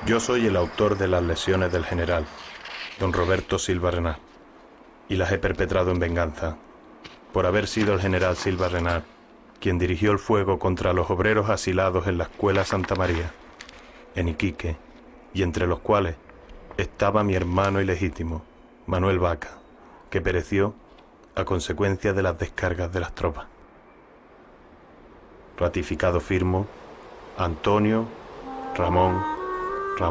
Yo soy el autor de las lesiones del general, don Roberto Silva Renard, y las he perpetrado en venganza, por haber sido el general Silva Renard quien dirigió el fuego contra los obreros asilados en la Escuela Santa María, en Iquique, y entre los cuales estaba mi hermano ilegítimo, Manuel Vaca, que pereció a consecuencia de las descargas de las tropas. Ratificado firmo, Antonio Ramón. El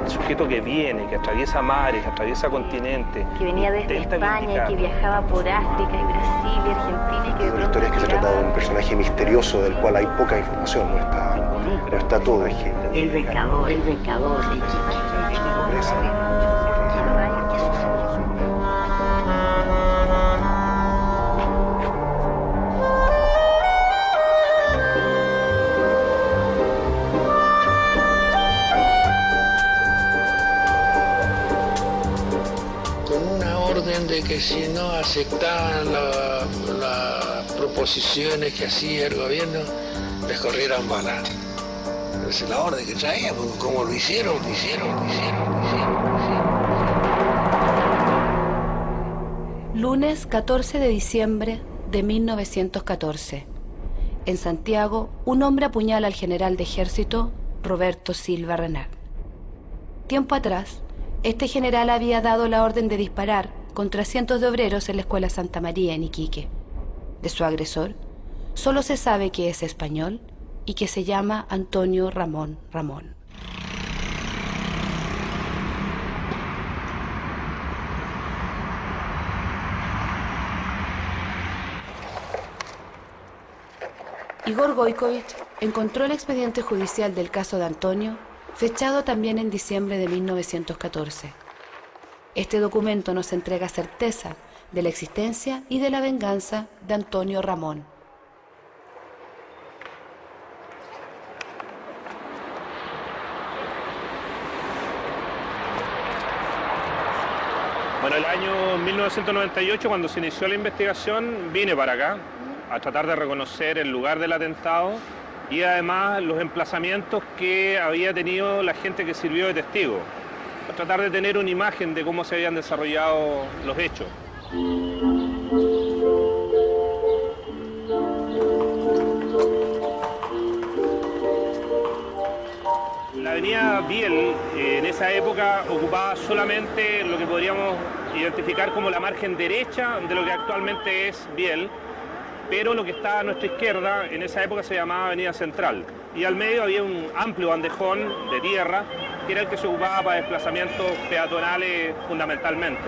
sujeto que viene, que atraviesa mares, que atraviesa continentes. Que venía desde España, que viajaba por África y Brasil y Argentina y que de pronto... La historia es que se trata de un personaje misterioso del cual hay poca información, no está todo. El Vengador. De que si no aceptaban las proposiciones que hacía el gobierno, les corrieran balas. Esa es la orden que traía, porque como lo hicieron. Lunes 14 de diciembre de 1914. En Santiago, un hombre apuñala al general de ejército Roberto Silva Renard. Tiempo atrás, este general había dado la orden de disparar contra cientos de obreros en la Escuela Santa María en Iquique. De su agresor, solo se sabe que es español y que se llama Antonio Ramón. Igor Goikovich encontró el expediente judicial del caso de Antonio, fechado también en diciembre de 1914. Este documento nos entrega certeza de la existencia y de la venganza de Antonio Ramón. Bueno, el año 1998, cuando se inició la investigación, vine para acá a tratar de reconocer el lugar del atentado y además los emplazamientos que había tenido la gente que sirvió de testigo, a tratar de tener una imagen de cómo se habían desarrollado los hechos. La avenida Biel en esa época ocupaba solamente lo que podríamos identificar como la margen derecha de lo que actualmente es Biel, pero lo que estaba a nuestra izquierda en esa época se llamaba Avenida Central, y al medio había un amplio bandejón de tierra que era el que se ocupaba para desplazamientos peatonales fundamentalmente.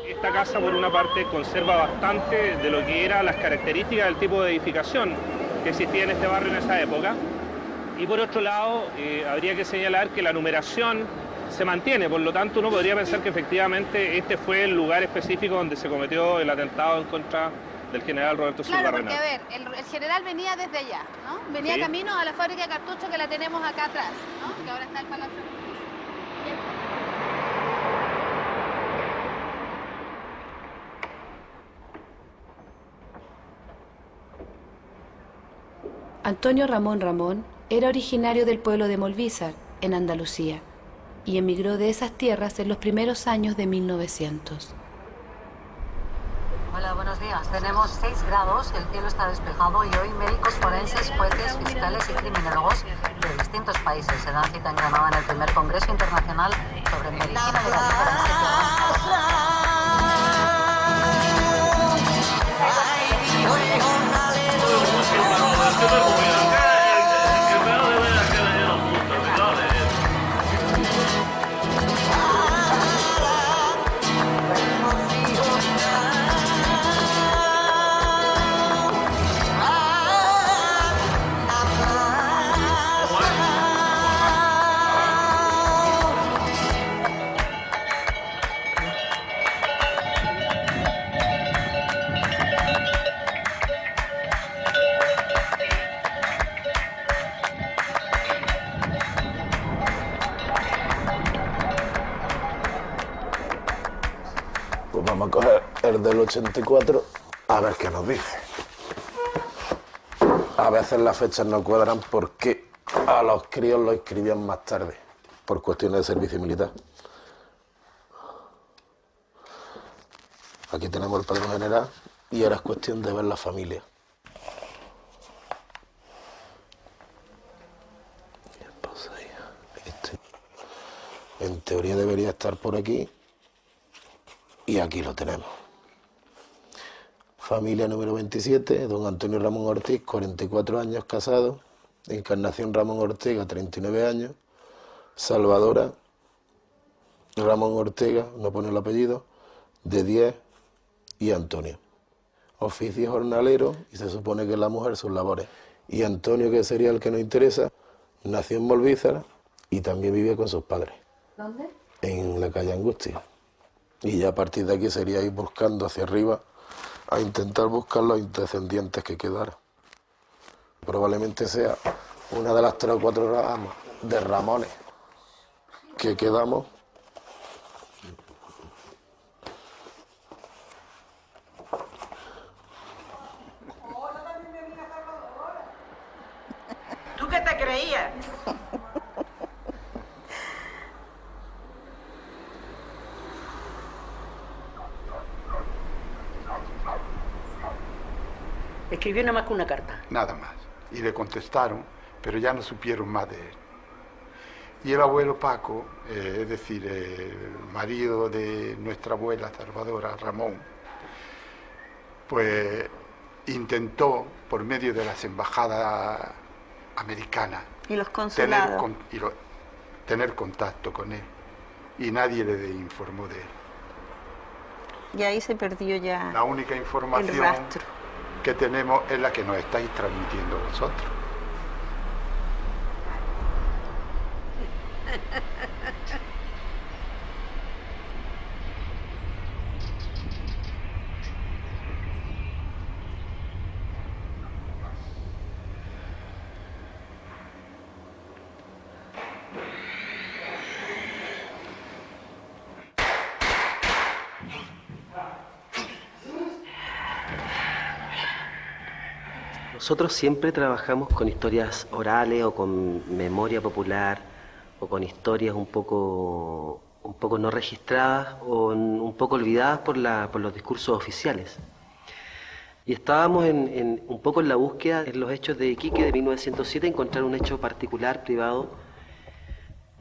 Esta casa, por una parte, conserva bastante de lo que eran las características del tipo de edificación que existía en este barrio en esa época. Y por otro lado, habría que señalar que la numeración se mantiene, por lo tanto uno podría pensar que efectivamente este fue el lugar específico donde se cometió el atentado en contra del general Roberto Silva Renard. Claro, porque a ver, el general venía desde allá, ¿no? Venía sí, camino a la fábrica de cartuchos que la tenemos acá atrás, ¿no? Que ahora está el Palacio. Antonio Ramón era originario del pueblo de Molvízar, en Andalucía, y emigró de esas tierras en los primeros años de 1900. Hola, buenos días. Tenemos 6 grados, el cielo está despejado y hoy médicos forenses, jueces, fiscales y criminólogos de distintos países se dan cita en Granada en el primer Congreso Internacional sobre Medicina de la Diferencia. Pues vamos a coger el del 84 a ver qué nos dice. A veces las fechas no cuadran porque a los críos lo escribían más tarde, por cuestiones de servicio militar. Aquí tenemos el padrón general y ahora es cuestión de ver la familia. En teoría debería estar por aquí y aquí lo tenemos. Familia número 27, don Antonio Ramón Ortiz, 44 años, casado. Encarnación Ramón Ortega, 39 años. Salvadora Ramón Ortega, no pone el apellido, de 10, y Antonio. Oficio jornalero, y se supone que la mujer sus labores. Y Antonio, que sería el que nos interesa, nació en Molvízar y también vivía con sus padres. ¿Dónde? En la calle Angustia. Y ya a partir de aquí sería ir buscando hacia arriba a intentar buscar los descendientes que quedaran. Probablemente sea una de las 3 o 4 ramas de Ramones que quedamos. ¿Tú qué te creías? Escribió nada más que una carta. Nada más. Y le contestaron, pero ya no supieron más de él. Y el abuelo Paco, es decir, el marido de nuestra abuela Salvadora, Ramón, pues intentó, por medio de las embajadas americanas, ¿Y los consulados? tener contacto con él. Y nadie le informó de él. Y ahí se perdió ya la única información el rastro que tenemos es la que nos estáis transmitiendo vosotros. Nosotros siempre trabajamos con historias orales o con memoria popular o con historias un poco no registradas o un poco olvidadas por los discursos oficiales. Y estábamos un poco en la búsqueda en los hechos de Iquique de 1907, encontrar un hecho particular, privado,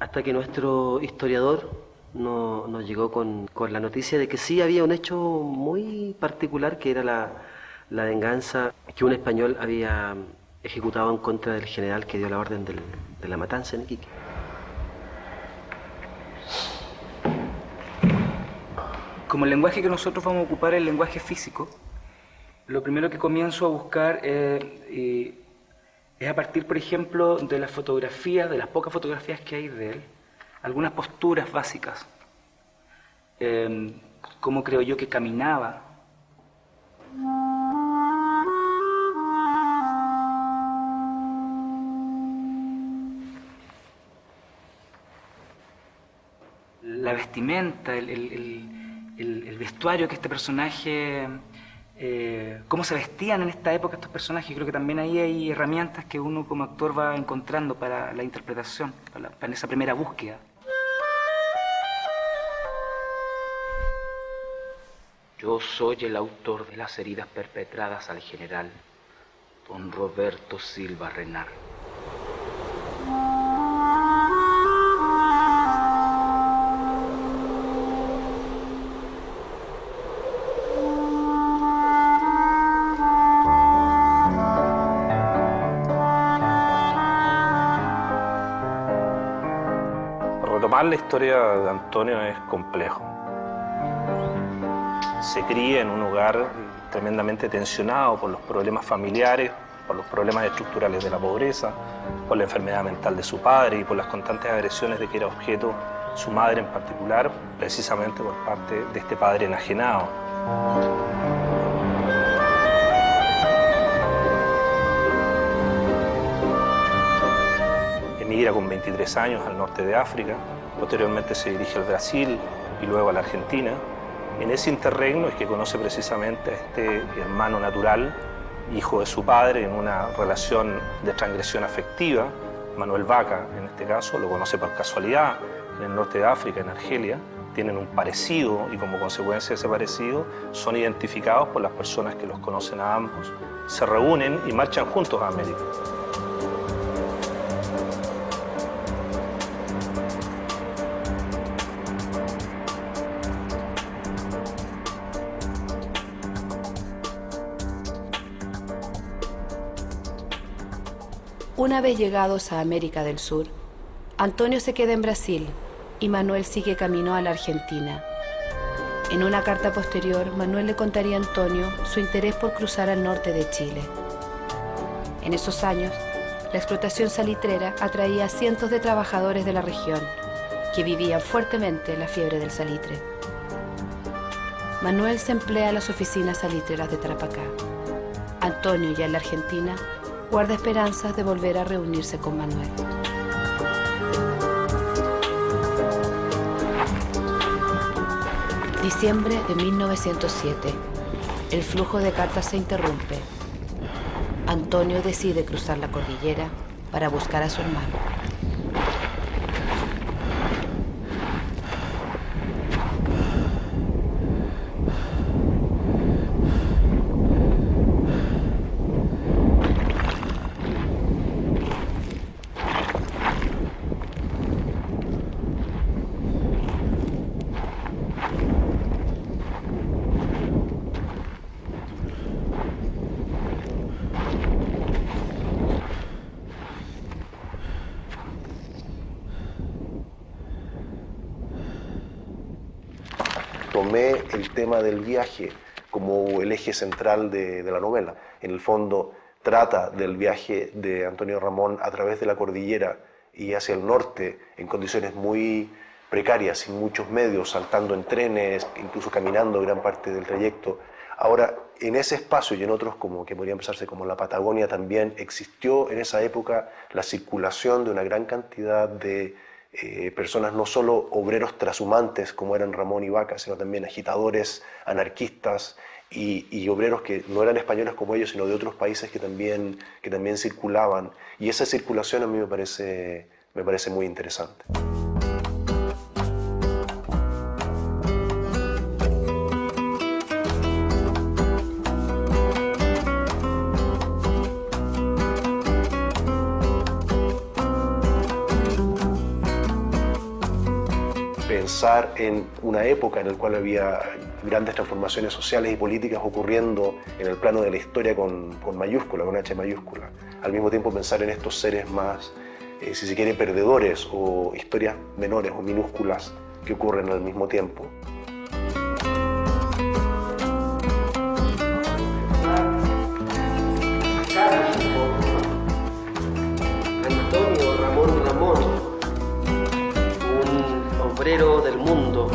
hasta que nuestro historiador nos llegó con la noticia de que sí había un hecho muy particular, que era la venganza que un español había ejecutado en contra del general que dio la orden de la matanza en Iquique. Como el lenguaje que nosotros vamos a ocupar es el lenguaje físico, lo primero que comienzo a buscar es a partir, por ejemplo, de las fotografías, de las pocas fotografías que hay de él, algunas posturas básicas, cómo creo yo que caminaba. La vestimenta, el vestuario que este personaje, cómo se vestían en esta época estos personajes. Creo que también ahí hay herramientas que uno como actor va encontrando para la interpretación, para esa primera búsqueda. Yo soy el autor de las heridas perpetradas al general don Roberto Silva Renard. Retomar la historia de Antonio es complejo. Se cría en un hogar tremendamente tensionado por los problemas familiares, por los problemas estructurales de la pobreza, por la enfermedad mental de su padre y por las constantes agresiones de que era objeto su madre en particular, precisamente por parte de este padre enajenado. Emigra con 23 años al norte de África, posteriormente se dirige al Brasil y luego a la Argentina. En ese interregno es que conoce precisamente a este hermano natural, hijo de su padre, en una relación de transgresión afectiva. Manuel Vaca, en este caso, lo conoce por casualidad en el norte de África, en Argelia. Tienen un parecido y como consecuencia de ese parecido son identificados por las personas que los conocen a ambos. Se reúnen y marchan juntos a América. Una vez llegados a América del Sur, Antonio se queda en Brasil y Manuel sigue camino a la Argentina. En una carta posterior, Manuel le contaría a Antonio su interés por cruzar al norte de Chile. En esos años, la explotación salitrera atraía a cientos de trabajadores de la región que vivían fuertemente la fiebre del salitre. Manuel se emplea en las oficinas salitreras de Tarapacá. Antonio, ya en la Argentina, guarda esperanzas de volver a reunirse con Manuel. Diciembre de 1907. El flujo de cartas se interrumpe. Antonio decide cruzar la cordillera para buscar a su hermano. Tomé el tema del viaje como el eje central de la novela. En el fondo trata del viaje de Antonio Ramón a través de la cordillera y hacia el norte en condiciones muy precarias, sin muchos medios, saltando en trenes, incluso caminando gran parte del trayecto. Ahora, en ese espacio y en otros como que podrían pensarse como la Patagonia, también existió en esa época la circulación de una gran cantidad de personas, no solo obreros trashumantes como eran Ramón y Vaca, sino también agitadores, anarquistas y obreros que no eran españoles como ellos, sino de otros países que también circulaban. Y esa circulación a mí me parece muy interesante. Pensar en una época en la cual había grandes transformaciones sociales y políticas ocurriendo en el plano de la historia con mayúscula, con H mayúscula. Al mismo tiempo pensar en estos seres más, si se quiere, perdedores o historias menores o minúsculas que ocurren al mismo tiempo. Antonio Ramón, un obrero del mundo,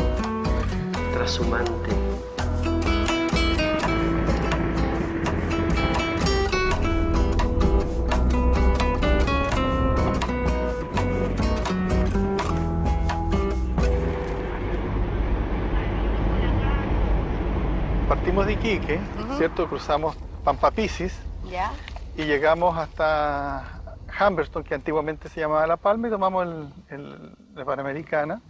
trashumante. Partimos de Iquique, ¿cierto? Cruzamos Pampapisis y llegamos hasta Humberstone, que antiguamente se llamaba La Palma, y tomamos la Panamericana,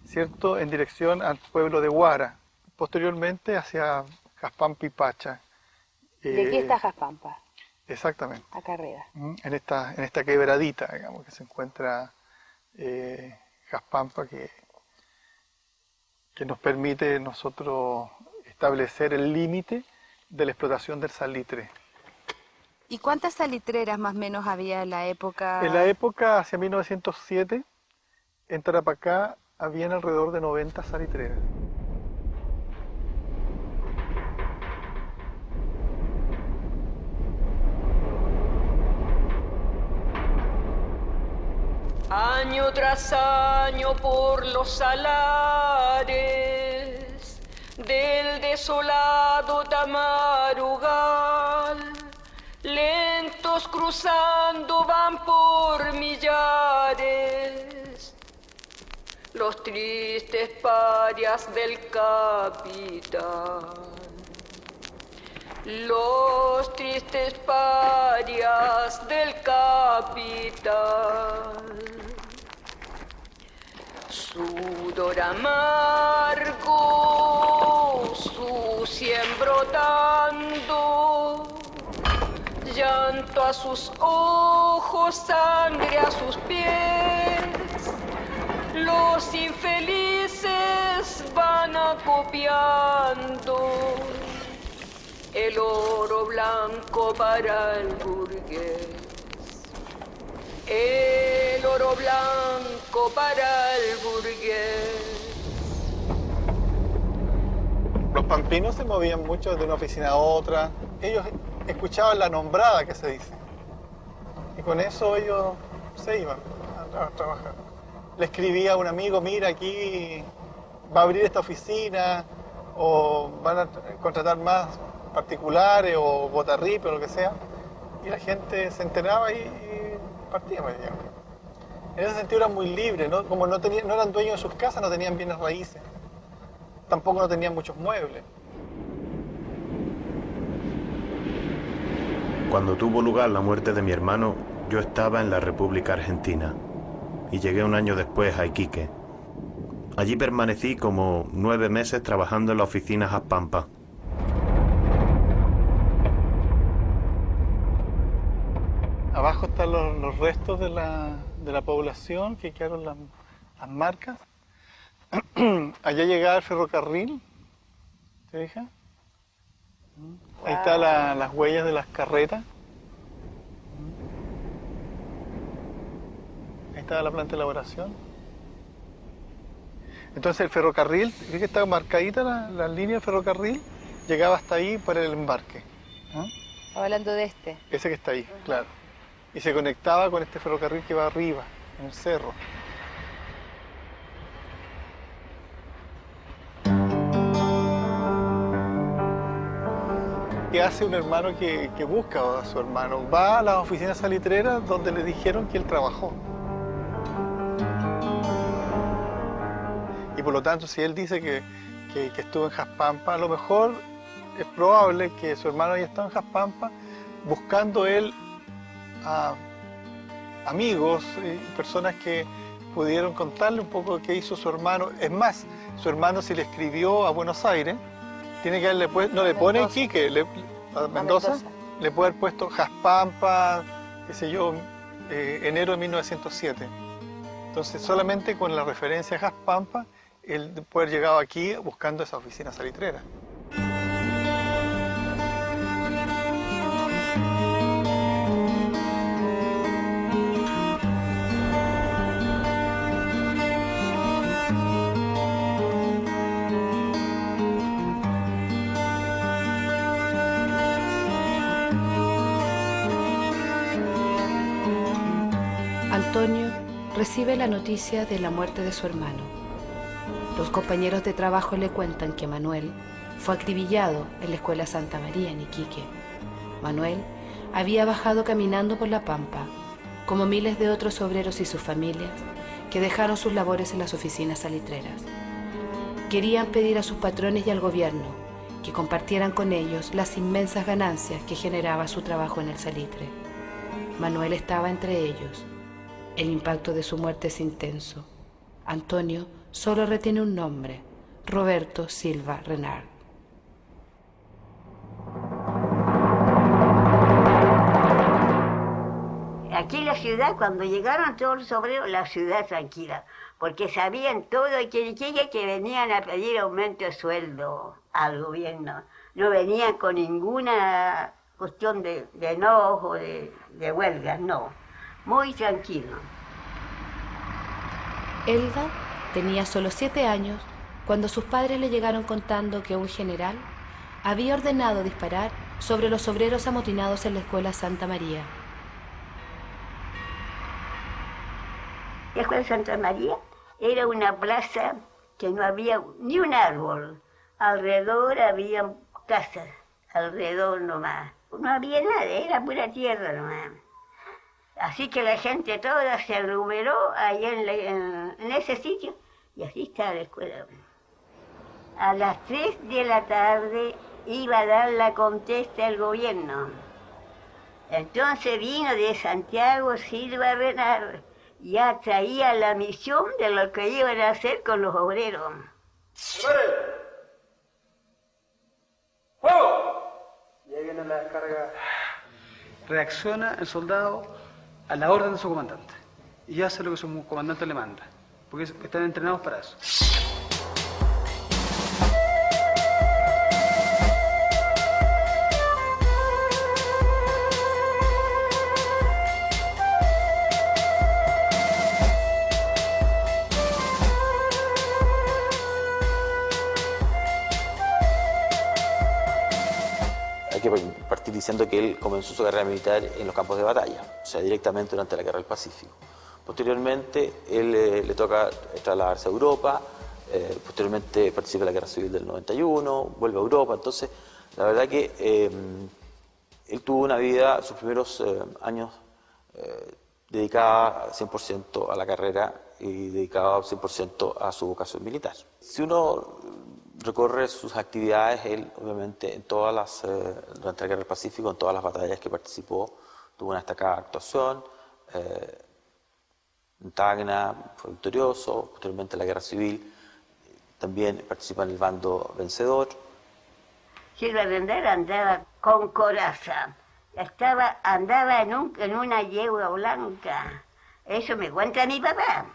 ¿cierto? En dirección al pueblo de Huara, posteriormente hacia Jaspampa y Pacha. ¿De aquí está Jaspampa? Exactamente. Acá arriba. En esta quebradita, digamos, que se encuentra Jaspampa, que nos permite nosotros establecer el límite de la explotación del salitre. ¿Y cuántas salitreras más o menos había en la época? En la época, hacia 1907, en Tarapacá habían alrededor de 90 salitreras. Año tras año por los salares del desolado Tamarugal, lentos cruzando van por millares los tristes parias del capitán. Los tristes parias del capitán. Sudor amargo, su sien brotando, llanto a sus ojos, sangre a sus pies. Los infelices van acopiando el oro blanco para el burgués. El oro blanco para el burgués. Los pampinos se movían mucho de una oficina a otra. Ellos escuchaban la nombrada, que se dice. Y con eso ellos se iban a trabajar. Le escribía a un amigo, mira, aquí va a abrir esta oficina, o van a contratar más particulares, o botarripe, o lo que sea. Y la gente se enteraba y partía para allá. En ese sentido eran muy libres, ¿no? Como no eran dueños de sus casas, no tenían bienes raíces. Tampoco no tenían muchos muebles. Cuando tuvo lugar la muerte de mi hermano, yo estaba en la República Argentina y llegué un año después a Iquique. Allí permanecí como 9 meses trabajando en la oficina Jaspampa. Abajo están los restos de la población, que quedaron las marcas. Allá llegaba el ferrocarril, ¿te fijas? Ahí están las huellas de las carretas. Ahí estaba la planta de elaboración. Entonces el ferrocarril, ¿ves que estaba marcadita la línea del ferrocarril? Llegaba hasta ahí para el embarque. Hablando de este. Ese que está ahí, claro. Y se conectaba con este ferrocarril que va arriba, en el cerro. ¿Qué hace un hermano que busca a su hermano? Va a las oficinas salitreras donde le dijeron que él trabajó. Y por lo tanto, si él dice que estuvo en Jaspampa, a lo mejor es probable que su hermano haya estado en Jaspampa buscando él a amigos y personas que pudieron contarle un poco qué hizo su hermano. Es más, su hermano, si le escribió a Buenos Aires, tiene que haberle puesto, no le pone Iquique, a Mendoza, le puede haber puesto Jaspampa, qué sé yo, enero de 1907. Entonces, solamente con la referencia a Jaspampa, él puede haber llegado aquí buscando esa oficina salitrera. Antonio recibe la noticia de la muerte de su hermano. Los compañeros de trabajo le cuentan que Manuel fue acribillado en la escuela Santa María en Iquique. Manuel había bajado caminando por la pampa, como miles de otros obreros y sus familias que dejaron sus labores en las oficinas salitreras. Querían pedir a sus patrones y al gobierno que compartieran con ellos las inmensas ganancias que generaba su trabajo en el salitre. Manuel estaba entre ellos. El impacto de su muerte es intenso. Antonio solo retiene un nombre: Roberto Silva Renard. Aquí en la ciudad, cuando llegaron todos los obreros, la ciudad tranquila, porque sabían todo que venían a pedir aumento de sueldo al gobierno. No venían con ninguna cuestión de enojo, de huelgas, no. Muy tranquilo. Elda tenía solo 7 años cuando sus padres le llegaron contando que un general había ordenado disparar sobre los obreros amotinados en la escuela Santa María. La escuela Santa María era una plaza que no había ni un árbol. Alrededor había casas, alrededor nomás. No había nada, era pura tierra nomás. Así que la gente toda se aglomeró allá en ese sitio Y así estaba la escuela. A las 3 de la tarde iba a dar la contesta el gobierno. Entonces vino de Santiago Silva Renard, ya traía la misión de lo que iban a hacer con los obreros. ¡Fuego! Y ahí viene la descarga. Reacciona el soldado a la orden de su comandante y hace lo que su comandante le manda, porque están entrenados para eso. Hay que partir diciendo que él comenzó su carrera militar en los campos de batalla, o sea, directamente durante la Guerra del Pacífico. Posteriormente, él le toca trasladarse a Europa, posteriormente participa en la Guerra Civil del 91, vuelve a Europa. Entonces, la verdad que él tuvo una vida, sus primeros años, dedicada 100% a la carrera y dedicada 100% a su vocación militar. Si uno recorre sus actividades, él obviamente en todas durante la Guerra del Pacífico, en todas las batallas que participó, tuvo una destacada actuación. En Tacna fue victorioso, posteriormente en la Guerra Civil también participa en el bando vencedor. Silva Renard andaba con coraza, andaba en una yegua blanca. Eso me cuenta mi papá,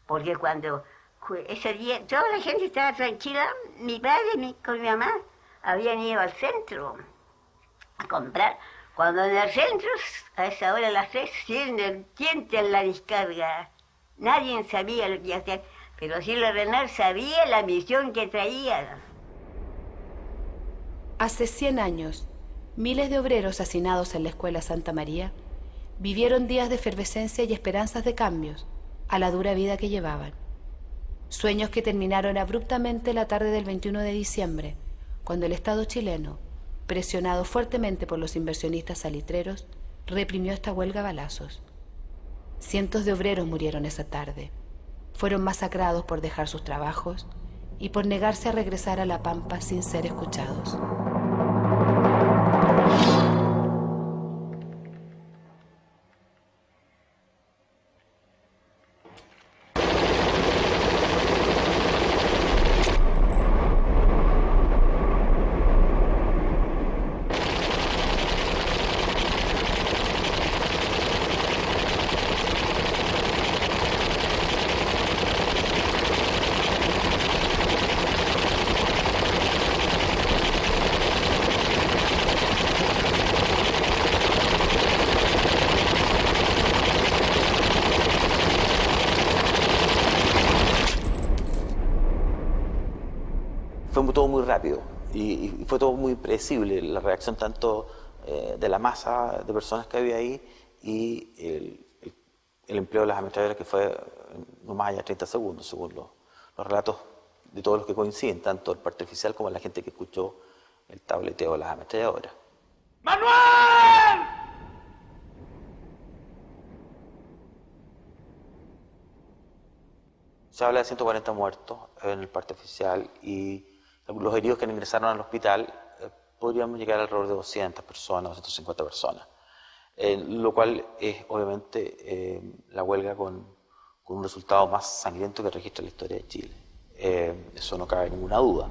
porque cuando ese día toda la gente estaba tranquila, mi padre con mi mamá habían ido al centro a comprar. Cuando en el centro, a esa hora, a las 3, sienten la descarga. Nadie sabía lo que iba a hacer, pero Silva Renard sabía la misión que traía. Hace 100 años, miles de obreros hacinados en la Escuela Santa María vivieron días de efervescencia y esperanzas de cambios a la dura vida que llevaban. Sueños que terminaron abruptamente la tarde del 21 de diciembre, cuando el Estado chileno, presionado fuertemente por los inversionistas salitreros, reprimió esta huelga a balazos. Cientos de obreros murieron esa tarde. Fueron masacrados por dejar sus trabajos y por negarse a regresar a La Pampa sin ser escuchados. Fue todo muy rápido y fue todo muy predecible, la reacción tanto de la masa de personas que había ahí y el empleo de las ametralladoras, que fue no más allá de 30 segundos, según los relatos de todos los que coinciden, tanto el parte oficial como la gente que escuchó el tableteo de las ametralladoras. ¡Manuel! Se habla de 140 muertos en el parte oficial y los heridos que ingresaron al hospital podríamos llegar alrededor de 200 personas, 250 personas, lo cual es obviamente la huelga con un resultado más sangriento que registra la historia de Chile. Eso no cabe ninguna duda.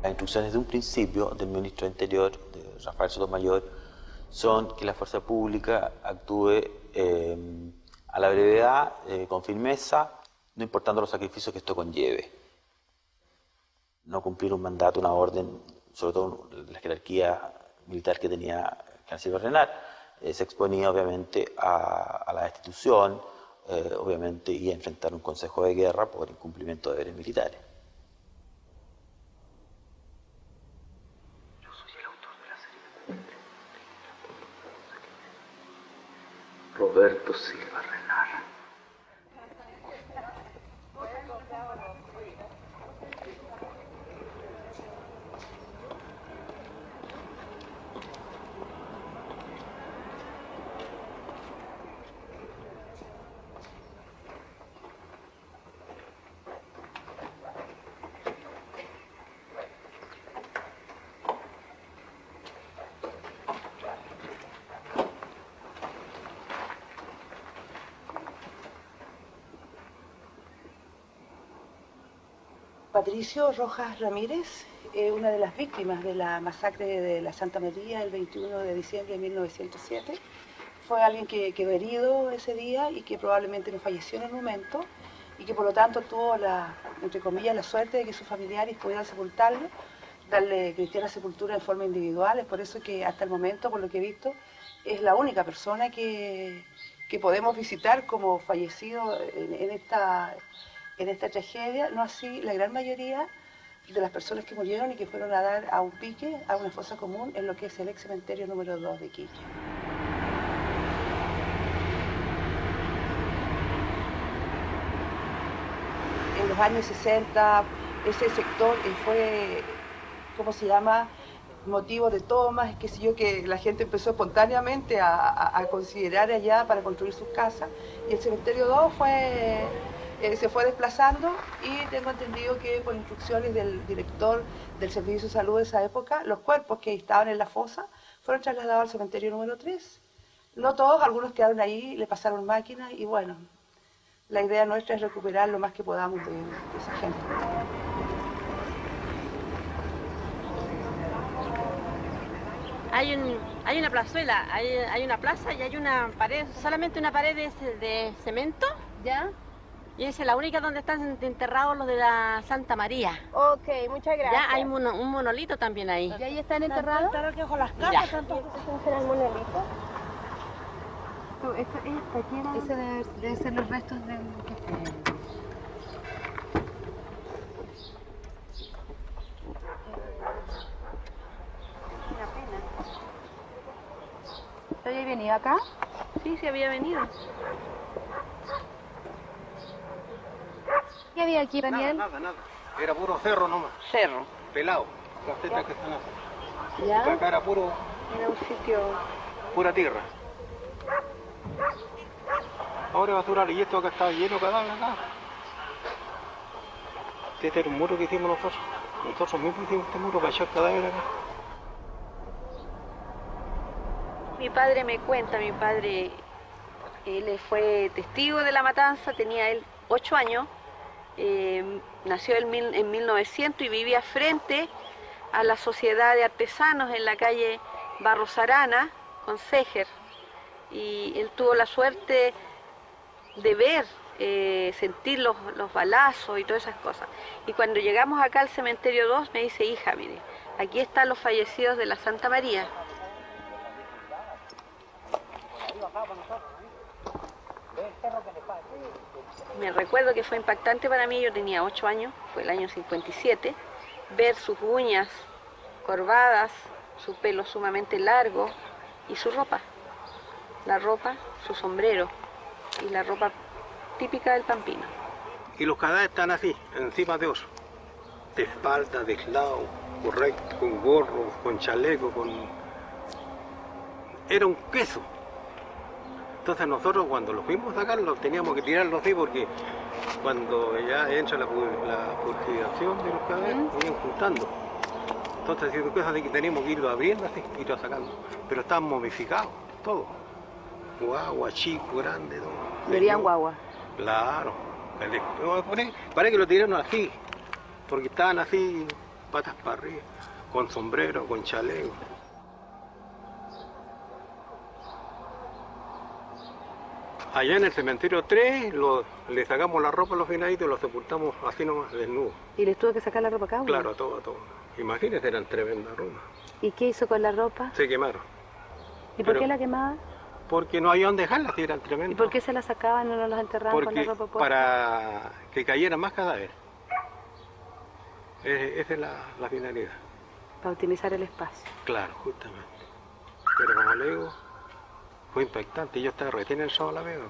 Las instrucciones de un principio del ministro de Interior, de Rafael Sotomayor, son que la fuerza pública actúe a la brevedad, con firmeza, no importando los sacrificios que esto conlleve. No cumplir un mandato, una orden, sobre todo la jerarquía militar que tenía Silva Renard, se exponía obviamente a la destitución, obviamente, y a enfrentar un consejo de guerra por incumplimiento de deberes militares. Yo soy el autor de la serie. Roberto Silva Renard. Patricio Rojas Ramírez, una de las víctimas de la masacre de la Santa María el 21 de diciembre de 1907. Fue alguien que quedó herido ese día y que probablemente no falleció en el momento y que por lo tanto tuvo entre comillas, la suerte de que sus familiares pudieran sepultarlo, darle cristiana sepultura en forma individual. Es por eso que hasta el momento, por lo que he visto, es la única persona que podemos visitar como fallecido en esta tragedia, no así la gran mayoría de las personas que murieron y que fueron a dar a un pique, a una fosa común, en lo que es el ex cementerio número 2 de Iquique. En los años 60, ese sector fue, ¿cómo se llama?, motivo de tomas, qué sé yo, que la gente empezó espontáneamente a considerar allá para construir sus casas, y el cementerio 2 se fue desplazando, y tengo entendido que por instrucciones del director del Servicio de Salud de esa época, los cuerpos que estaban en la fosa fueron trasladados al cementerio número 3. No todos, algunos quedaron ahí, le pasaron máquinas, y bueno, la idea nuestra es recuperar lo más que podamos de esa gente. Hay una plazuela, hay una plaza y hay una pared, solamente una pared de cemento. ¿Ya? Y esa es la única donde están enterrados los de la Santa María. Ok, muchas gracias. Ya hay un monolito también ahí. ¿Y ahí están enterrados? Están aquí bajo las Ya. casas. ¿Ese será el monolito? Ese debe ser los restos del... ¿Usted había venido acá? Sí, sí había venido. ¿Qué había aquí, Daniel? Nada. Era puro cerro nomás. Cerro. Pelado. Las tetas que están así. ¿Ya? Acá era puro... Era un sitio... pura tierra. Ahora es basural, y esto acá está lleno de cadáveres acá. Este era un muro que hicimos nosotros. Nosotros mismos hicimos este muro para echar cadáveres acá. Mi padre me cuenta, él fue testigo de la matanza, tenía él 8 años, nació en 1900 y vivía frente a la Sociedad de Artesanos en la calle Barros Arana, con Seger. Y él tuvo la suerte de ver, sentir los balazos y todas esas cosas. Y cuando llegamos acá al cementerio 2 me dice, hija, mire, aquí están los fallecidos de la Santa María. Me recuerdo que fue impactante para mí, yo tenía 8 años, fue el año 57, ver sus uñas corvadas, su pelo sumamente largo y su ropa. La ropa, su sombrero y la ropa típica del Pampino. Y los cadáveres están así, encima de oso. De espalda, de lado, correcto, con gorro, con chaleco, con... Era un queso. Entonces nosotros cuando los fuimos a sacar los teníamos que tirarlos así porque cuando ya entra la purificación de los cadáveres, iban juntando. Entonces si cosas así que teníamos que irlo abriendo así, irlo sacando. Pero estaban momificados, todo. Guagua, chico, grande, todo. ¿Verían guagua? Claro. Parece que lo tiraron así, porque estaban así, patas para arriba, con sombrero, con chaleco. Allá en el cementerio 3 le sacamos la ropa a los finaditos y los sepultamos así nomás, desnudos. ¿Y les tuvo que sacar la ropa cada uno? Claro, todo. Imagínense, eran tremendas ropas. ¿Y qué hizo con la ropa? Se quemaron. ¿Y por qué la quemaban? Porque no había dónde dejarlas, si eran tremendas. ¿Y por qué se las sacaban y no las enterraban con la ropa puesta? Para que cayeran más cadáveres. Esa es la finalidad. Para optimizar el espacio. Claro, justamente. Pero como le digo, fue impactante. Yo estaba recién en el sábado la veo.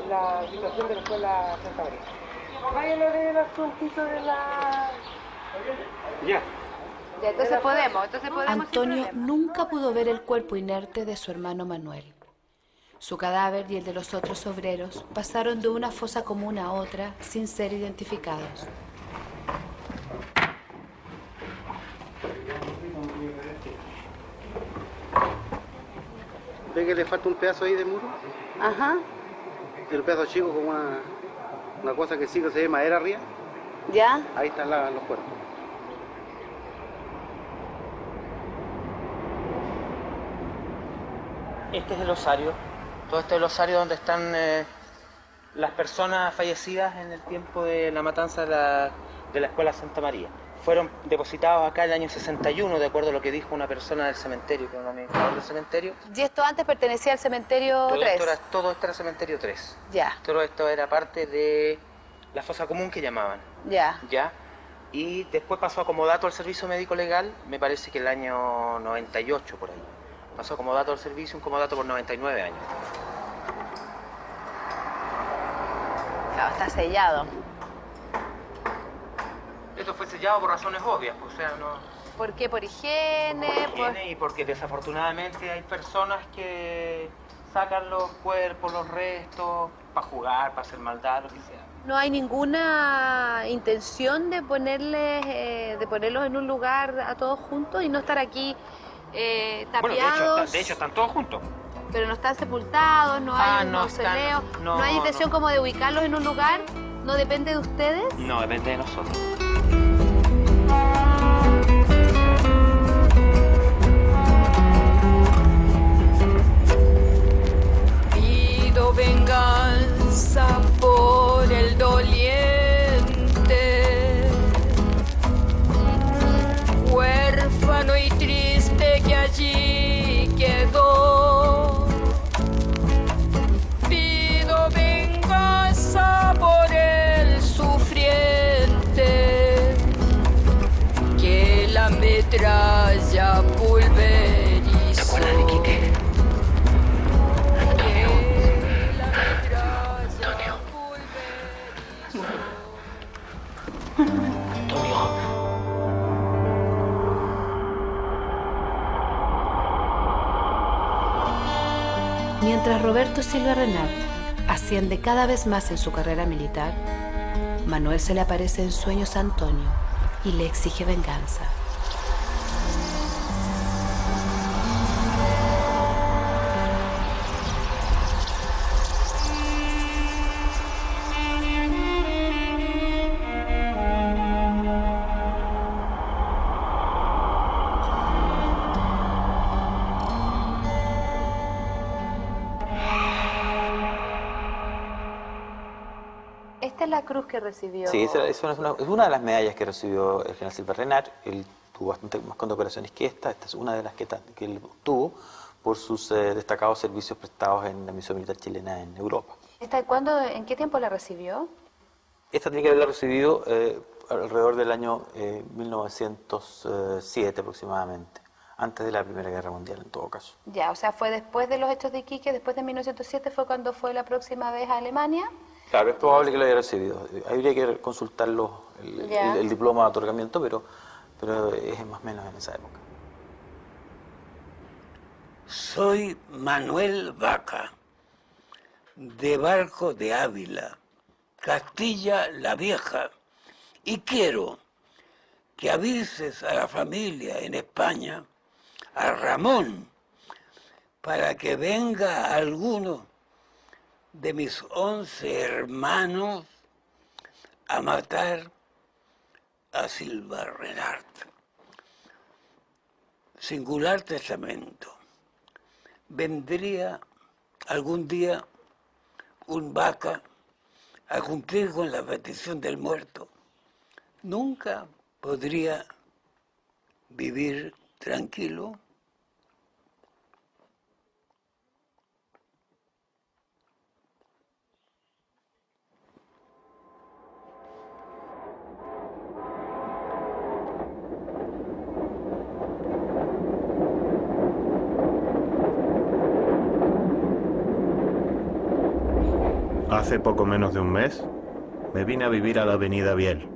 La situación de la escuela Santa María. Vayan a ver el asuntito de la... Ya. Entonces podemos. Antonio nunca pudo ver el cuerpo inerte de su hermano Manuel. Su cadáver y el de los otros obreros pasaron de una fosa común a otra sin ser identificados. ¿Ve que le falta un pedazo ahí de muro? Ajá. El pedazo chico con una cosa que sí que se ve madera arriba. ¿Ya? Ahí están los cuerpos. Este es el osario. Todo este es el osario donde están las personas fallecidas en el tiempo de la matanza de la Escuela Santa María. Fueron depositados acá en el año 61, de acuerdo a lo que dijo una persona del cementerio, que es un administrador del cementerio. ¿Y esto antes pertenecía al cementerio 3? Todo esto era cementerio 3. Ya. Todo esto era parte de la fosa común que llamaban. Ya. Ya. Y después pasó a comodato al servicio médico legal, me parece que el año 98 por ahí. Pasó como dato al servicio, un comodato por 99 años. Claro, está sellado. Esto fue sellado por razones obvias, o sea, no... ¿Por qué? ¿Por higiene? Y porque desafortunadamente hay personas que sacan los cuerpos, los restos, para jugar, para hacer maldad, lo que sea. ¿No hay ninguna intención de ponerlos en un lugar a todos juntos y no estar aquí tapiados? Bueno, de hecho están todos juntos. Pero no están sepultados, no hay un mausoleo, no hay intención como de ubicarlos en un lugar, ¿no depende de ustedes? No, depende de nosotros. Pido venganza por el doliente, huérfano y triste que allí quedó. Pido venganza por el sufriente que la metralla pulverizó. ¿Te acuerdas de Quique? Mientras Roberto Silva Renard asciende cada vez más en su carrera militar, Manuel se le aparece en sueños a Antonio y le exige venganza. Esta es la cruz que recibió. Sí, es una de las medallas que recibió el general Silva Renard. Él tuvo bastante más condecoraciones que esta. Esta es una de las que él obtuvo por sus destacados servicios prestados en la misión militar chilena en Europa. ¿En qué tiempo la recibió? Esta tiene que haberla recibido alrededor del año 1907 aproximadamente, antes de la Primera Guerra Mundial en todo caso. Ya, o sea, fue después de los hechos de Iquique, después de 1907 fue cuando fue la próxima vez a Alemania. Claro, es probable que lo haya recibido. Habría que consultar el diploma de otorgamiento, pero es más o menos en esa época. Soy Manuel Vaca, de Barco de Ávila, Castilla la Vieja, y quiero que avises a la familia en España, a Ramón, para que venga alguno de mis 11 hermanos a matar a Silva Renard. Singular testamento. Vendría algún día un Vaca a cumplir con la petición del muerto. Nunca podría vivir tranquilo. Hace poco menos de un mes, me vine a vivir a la avenida Biel,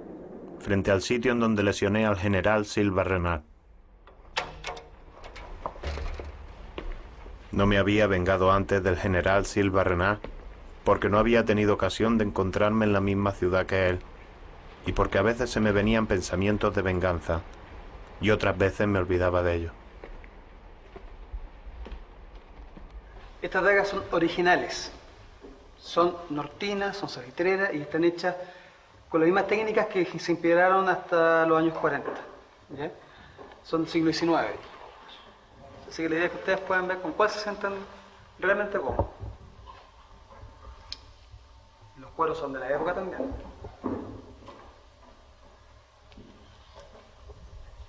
frente al sitio en donde lesioné al general Silva Renard. No me había vengado antes del general Silva Renard porque no había tenido ocasión de encontrarme en la misma ciudad que él y porque a veces se me venían pensamientos de venganza y otras veces me olvidaba de ello. Estas dagas son originales, son nortinas, son salitreras y están hechas con las mismas técnicas que se inspiraron hasta los años 40. ¿Ya? Son del siglo XIX. Así que la idea es que ustedes puedan ver con cuál se sientan realmente cómodos. Los cueros son de la época también.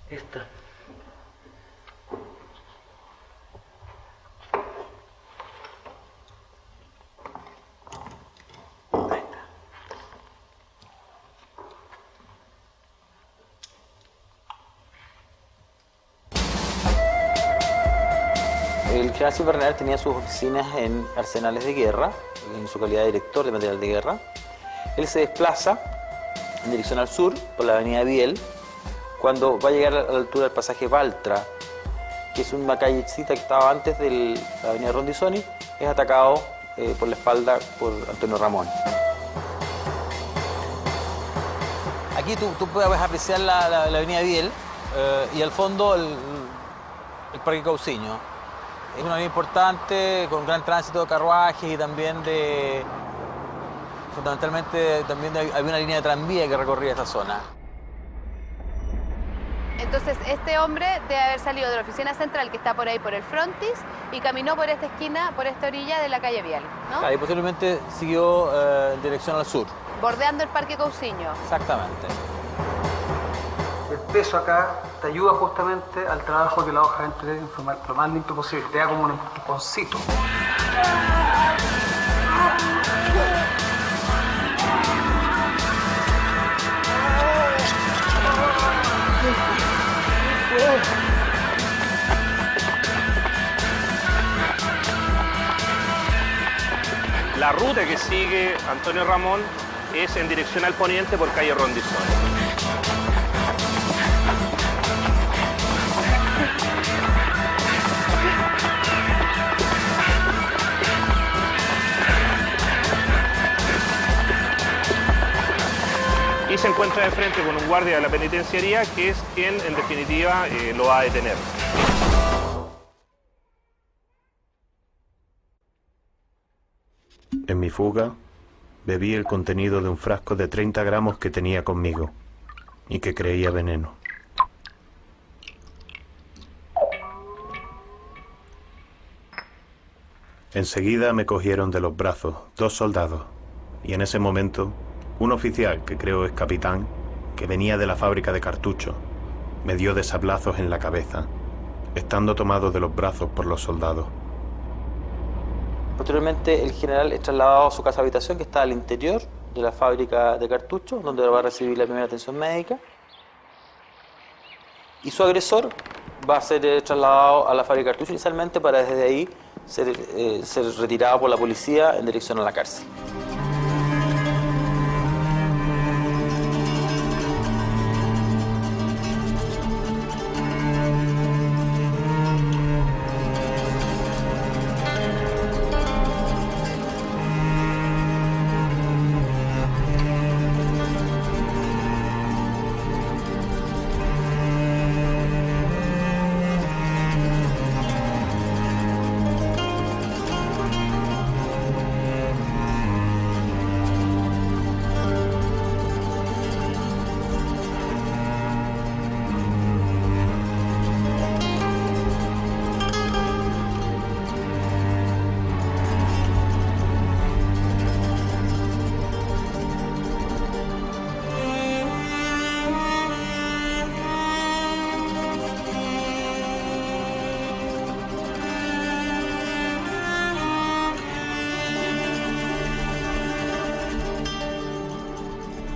Esta. El general Silva tenía sus oficinas en arsenales de guerra, en su calidad de director de material de guerra. Él se desplaza en dirección al sur por la avenida Biel. Cuando va a llegar a la altura del pasaje Baltra, que es una callecita que estaba antes de la avenida Rondizoni, es atacado por la espalda por Antonio Ramón. Aquí tú puedes apreciar la avenida Biel y al fondo el Parque Cauciño. Es una avenida importante, con un gran tránsito de carruajes y también fundamentalmente también había una línea de tranvía que recorría esta zona. Entonces, este hombre debe haber salido de la oficina central que está por ahí por el frontis y caminó por esta esquina, por esta orilla de la calle Vial, ¿no? Y posiblemente siguió en dirección al sur. Bordeando el Parque Cauciño. Exactamente. El peso acá te ayuda justamente al trabajo que la hoja entre en forma lo más limpio posible, te da como un empujoncito. La ruta que sigue Antonio Ramón es en dirección al poniente por calle Rondizoni. Y se encuentra de frente con un guardia de la penitenciaría que es quien, en definitiva, lo va a detener. En mi fuga, bebí el contenido de un frasco de 30 gramos que tenía conmigo y que creía veneno. Enseguida me cogieron de los brazos 2 soldados y en ese momento un oficial, que creo es capitán, que venía de la fábrica de cartuchos, me dio de sablazos en la cabeza, estando tomado de los brazos por los soldados. Posteriormente el general es trasladado a su casa habitación, que está al interior de la fábrica de cartuchos, donde va a recibir la primera atención médica. Y su agresor va a ser trasladado a la fábrica de cartuchos inicialmente para desde ahí ser retirado por la policía en dirección a la cárcel.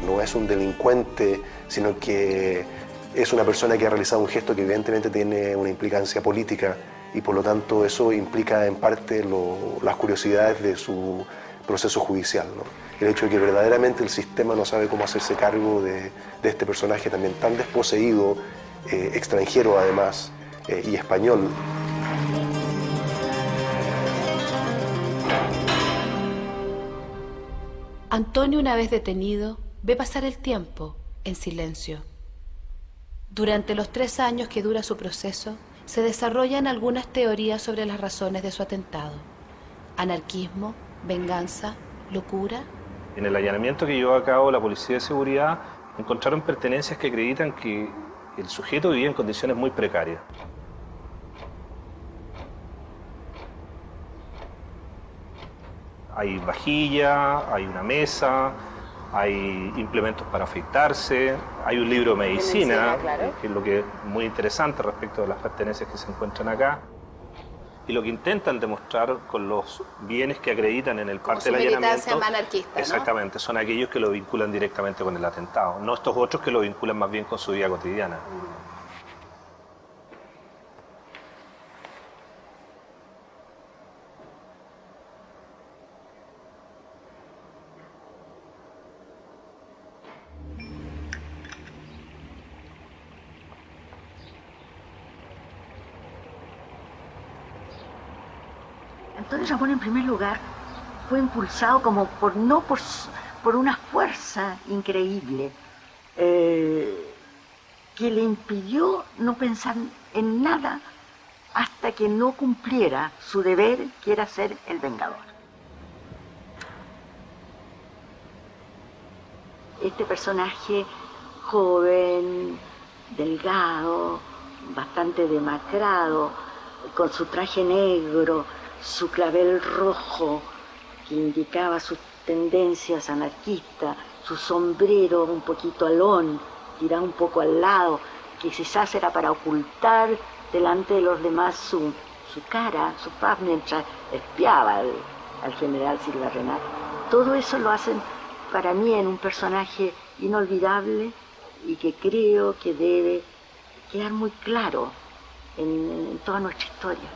No es un delincuente, sino que es una persona que ha realizado un gesto que evidentemente tiene una implicancia política y por lo tanto eso implica en parte las curiosidades de su proceso judicial, ¿no? El hecho de que verdaderamente el sistema no sabe cómo hacerse cargo de este personaje también tan desposeído, extranjero además, y español. Antonio, una vez detenido, ve pasar el tiempo en silencio. Durante los 3 años que dura su proceso, se desarrollan algunas teorías sobre las razones de su atentado. Anarquismo, venganza, locura. En el allanamiento que llevó a cabo la Policía de Seguridad encontraron pertenencias que acreditan que el sujeto vivía en condiciones muy precarias. Hay vajilla, hay una mesa, hay implementos para afeitarse, hay un libro de medicina, claro, que es lo que es muy interesante respecto de las pertenencias que se encuentran acá. Y lo que intentan demostrar con los bienes que acreditan en el parte del allanamiento, anarquista, exactamente, ¿no? Son aquellos que lo vinculan directamente con el atentado, no estos otros que lo vinculan más bien con su vida cotidiana. Antonio Ramón, en primer lugar, fue impulsado como por una fuerza increíble que le impidió no pensar en nada hasta que no cumpliera su deber, que era ser el vengador. Este personaje joven, delgado, bastante demacrado, con su traje negro, su clavel rojo que indicaba sus tendencias anarquistas, su sombrero un poquito alón, tirado un poco al lado, que quizás era para ocultar delante de los demás su cara, su faz, mientras espiaba al general Silva Renal. Todo eso lo hacen para mí en un personaje inolvidable y que creo que debe quedar muy claro en toda nuestra historia.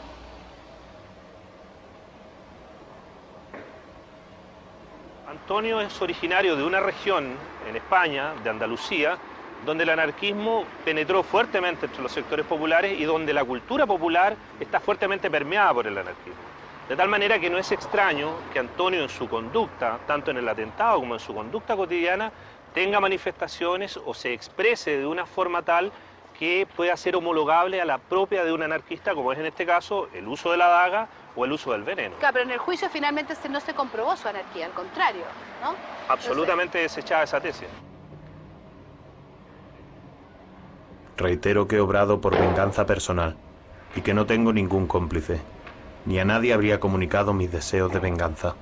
Antonio es originario de una región en España, de Andalucía, donde el anarquismo penetró fuertemente entre los sectores populares y donde la cultura popular está fuertemente permeada por el anarquismo. De tal manera que no es extraño que Antonio en su conducta, tanto en el atentado como en su conducta cotidiana, tenga manifestaciones o se exprese de una forma tal que pueda ser homologable a la propia de un anarquista, como es en este caso el uso de la daga o el uso del veneno. Claro, pero en el juicio finalmente no se comprobó su anarquía, al contrario, ¿no? Absolutamente desechada esa tesis. Reitero que he obrado por venganza personal y que no tengo ningún cómplice, ni a nadie habría comunicado mis deseos de venganza.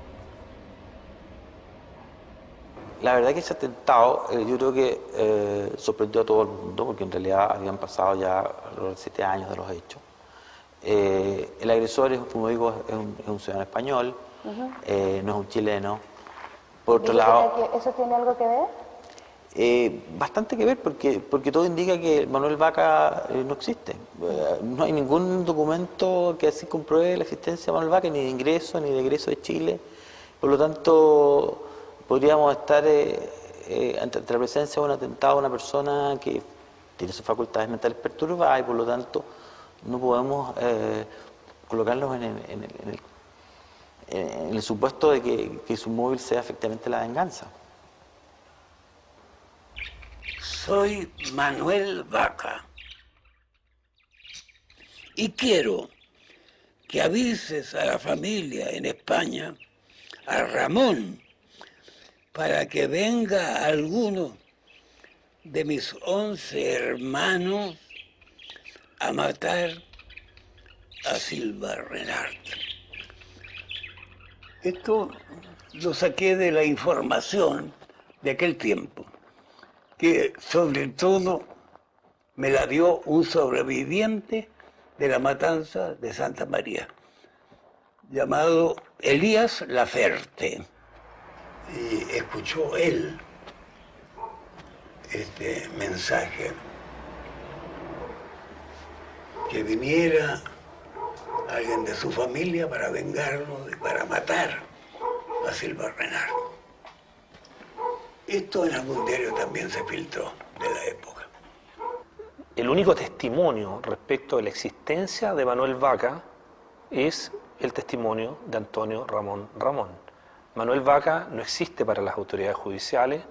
La verdad que ese atentado yo creo que sorprendió a todo el mundo, porque en realidad habían pasado ya alrededor de 7 años de los hechos. El agresor, como digo, es un ciudadano español, no es un chileno. Por otro lado, ¿Eso tiene algo que ver? Bastante que ver, porque todo indica que Manuel Vaca no existe. No hay ningún documento que así compruebe la existencia de Manuel Vaca, ni de ingreso, ni de egreso de Chile. Por lo tanto, podríamos estar ante la presencia de un atentado a una persona que tiene sus facultades mentales perturbadas y por lo tanto no podemos colocarlos en el supuesto de que su móvil sea efectivamente la venganza. Soy Manuel Vaca y quiero que avises a la familia en España, a Ramón, para que venga alguno de mis 11 hermanos a matar a Silva Renard. Esto lo saqué de la información de aquel tiempo, que sobre todo me la dio un sobreviviente de la matanza de Santa María, llamado Elías Laferte. Y escuchó él este mensaje, que viniera alguien de su familia para vengarlo y para matar a Silva Renard. Esto en algún diario también se filtró de la época. El único testimonio respecto de la existencia de Manuel Vaca es el testimonio de Antonio Ramón Ramón. Manuel Vaca no existe para las autoridades judiciales,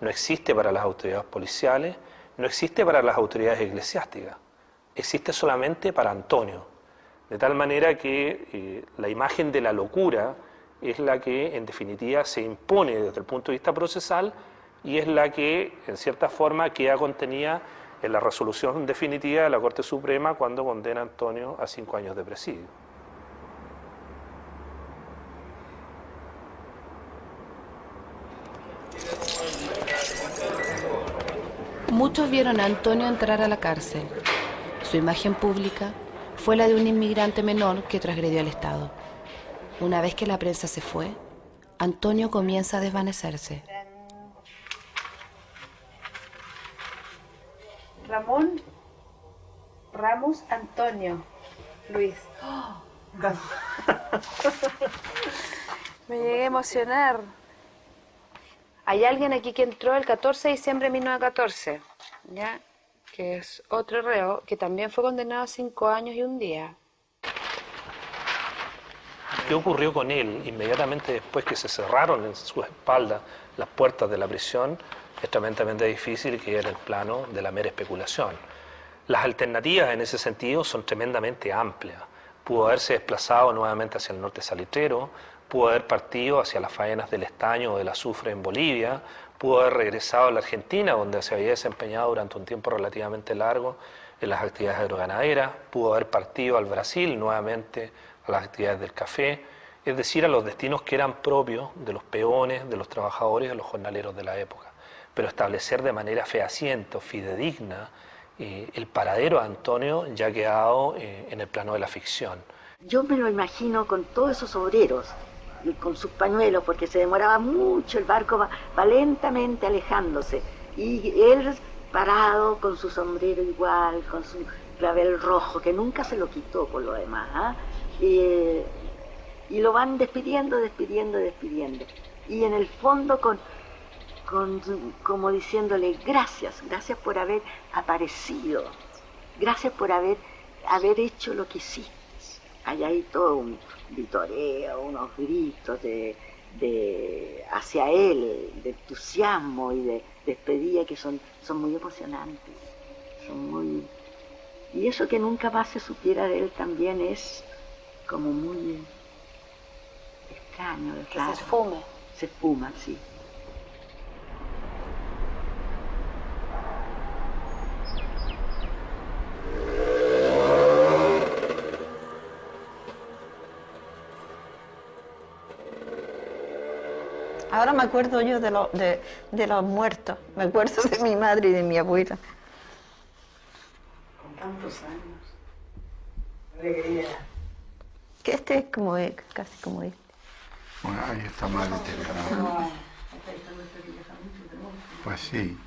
no existe para las autoridades policiales, no existe para las autoridades eclesiásticas. Existe solamente para Antonio. De tal manera que la imagen de la locura es la que en definitiva se impone desde el punto de vista procesal y es la que en cierta forma queda contenida en la resolución definitiva de la Corte Suprema cuando condena a Antonio a 5 años de presidio. Muchos vieron a Antonio entrar a la cárcel. Su imagen pública fue la de un inmigrante menor que transgredió el Estado. Una vez que la prensa se fue, Antonio comienza a desvanecerse. Ramón Ramos Antonio Luis. Oh. Me llegué a emocionar. Hay alguien aquí que entró el 14 de diciembre de 1914, ¿ya? Que es otro reo que también fue condenado a 5 años y 1 día. ¿Qué ocurrió con él inmediatamente después que se cerraron en su espalda las puertas de la prisión? Es tremendamente difícil y queda en el plano de la mera especulación. Las alternativas en ese sentido son tremendamente amplias. Pudo haberse desplazado nuevamente hacia el norte salitrero, pudo haber partido hacia las faenas del estaño o del azufre en Bolivia, pudo haber regresado a la Argentina, donde se había desempeñado durante un tiempo relativamente largo en las actividades agroganaderas, pudo haber partido al Brasil nuevamente a las actividades del café, es decir, a los destinos que eran propios de los peones, de los trabajadores, de los jornaleros de la época. Pero establecer de manera fehaciente o fidedigna el paradero de Antonio ya ha quedado en el plano de la ficción. Yo me lo imagino con todos esos obreros, con sus pañuelos, porque se demoraba mucho, el barco va lentamente alejándose, y él parado con su sombrero igual, con su clavel rojo, que nunca se lo quitó por lo demás, y lo van despidiendo, y en el fondo como diciéndole gracias por haber aparecido, gracias por haber hecho lo que hiciste. Allá hay todo un vitoreo, unos gritos hacia él, de entusiasmo y de despedida que son muy emocionantes. Y eso que nunca más se supiera de él también es como muy extraño. Que se esfume. Se esfuma, sí. Ahora me acuerdo yo de los muertos, me acuerdo de mi madre y de mi abuela. Con tantos años, alegría. Que este es como es, casi como este. Bueno, ahí está más deteriorado. Pues sí,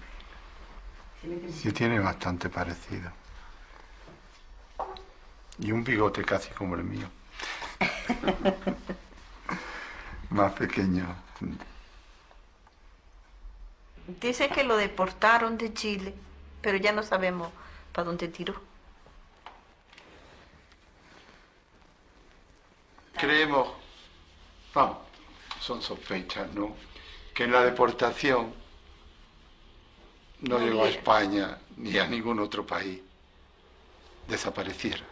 sí tiene bastante parecido. Y un bigote casi como el mío. Más pequeño. Dice que lo deportaron de Chile, pero ya no sabemos para dónde tiró. Creemos, son sospechas, ¿no?, que en la deportación no llegó a España ni a ningún otro país, desapareciera.